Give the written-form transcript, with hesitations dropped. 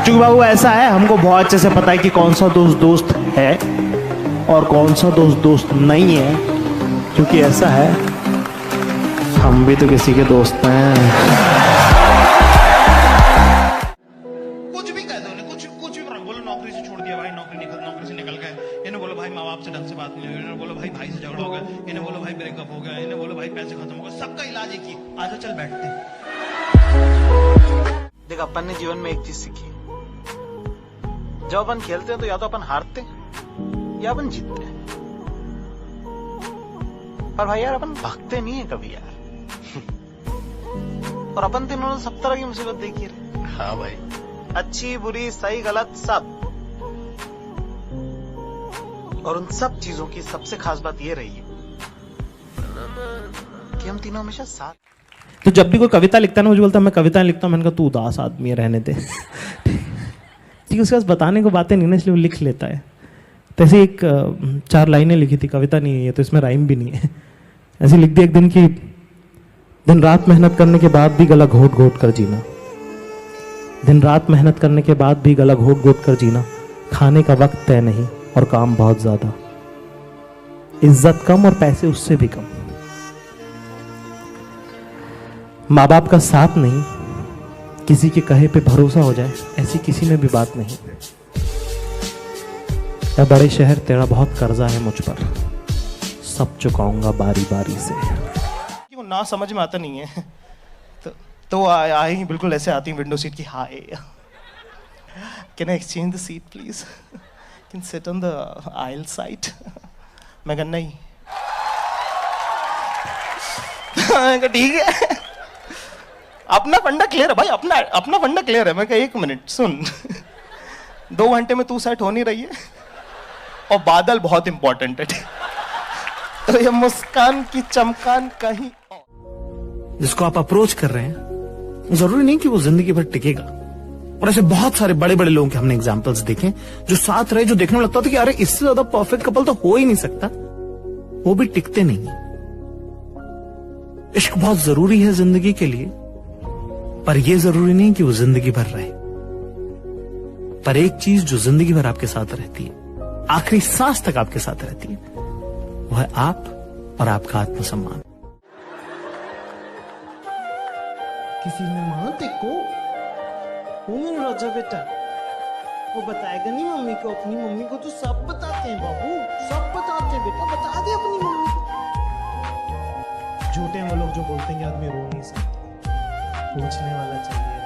चूंकि बाबू ऐसा है, हमको बहुत अच्छे से पता है कि कौन सा दोस्त दोस्त है और कौन सा दोस्त दोस्त नहीं है। क्योंकि ऐसा है, हम भी तो किसी के दोस्त हैं। कुछ भी कह दो, कुछ भी बोलो, नौकरी से छोड़ दिया भाई, नौकरी से निकल गए, इन्हें बोलो भाई माँ बाप से ढंग से बात नहीं हुई, इन्हें बोलो भाई से झगड़ा हो गया, इन्हें बोलो भाई ब्रेकअप हो गया, इन्हें बोलो भाई पैसे खत्म हो गए, सबका इलाज एक ही, आजा चल बैठते हैं। देख, अपन ने जीवन में एक चीज सीखी, जब अपन खेलते हैं तो या तो अपन हारते हैं या अपन जीतते हैं, पर भाई यार अपन भागते नहीं है कभी यार। और अपन तो इन्होंने सब तरह की मुसीबत देखी है। हाँ भाई, अच्छी बुरी सही गलत सब। और उन सब चीजों की सबसे खास बात ये रही है कि हम तीनों हमेशा साथ। तो जब भी कोई कविता लिखता है ना, मुझे बोलता है मैं कविता लिखता हूँ, मैंने कहा तू उदास आदमी है, रहने दे। ठीक, उसके पास बताने को बातें नहीं ना, इसलिए वो लिख लेता है। तो ऐसे एक 4 लाइनें लिखी थी, कविता नहीं है ये तो, इसमें राइम भी नहीं है। ऐसे लिख दी एक दिन की, दिन रात मेहनत करने के बाद भी गला घोट घोट कर जीना, दिन रात मेहनत करने के बाद भी गला घोट घोट कर जीना, खाने का वक्त तय नहीं और काम बहुत ज्यादा, इज्जत कम और पैसे उससे भी कम, माँ बाप का साथ नहीं, किसी के कहे पे भरोसा हो जाए ऐसी किसी में भी बात नहीं, ऐ बड़े शहर तेरा बहुत कर्जा है मुझ पर, सब चुकाऊंगा बारी बारी से। वो ना समझ में आता नहीं है तो आई ही बिल्कुल ऐसे आती विंडो सीट की, hi can I exchange the seat please, can sit on the aisle side. मैं कहना नहीं। ठीक है, अपना फंडा क्लियर है भाई, अपना फंडा क्लियर है। मैं कहा 1 मिनट सुन, 2 घंटे में तू सेट हो नहीं रही है और बादल बहुत इंपॉर्टेंट है, तो ये मुस्कान की चमकान कहीं जिसको आप अप्रोच कर रहे हैं जरूरी नहीं कि वो जिंदगी भर टिकेगा। और ऐसे बहुत सारे बड़े बड़े लोगों के हमने एग्जांपल्स देखे जो साथ रहे, जो देखने में लगता था कि अरे इससे ज्यादा परफेक्ट कपल तो हो ही नहीं सकता, वो भी टिकते नहीं। इश्क बहुत जरूरी है जिंदगी के लिए, पर यह जरूरी नहीं कि वो जिंदगी भर रहे। पर एक चीज जो जिंदगी भर आपके साथ रहती है, आखिरी सांस तक आपके साथ रहती है, वो है आप और आपका आत्मसम्मान। किसी ने मां देखो वो मेरा राजा बेटा, वो बताएगा नहीं मम्मी को, अपनी मम्मी को तो सब बताते हैं बाबू, सब बताते हैं बेटा, बता दे अपनी मम्मी को। झूठे हैं वो लोग जो बोलते हैं कि आदमी रो नहीं सकता, पूछने वाला चाहिए।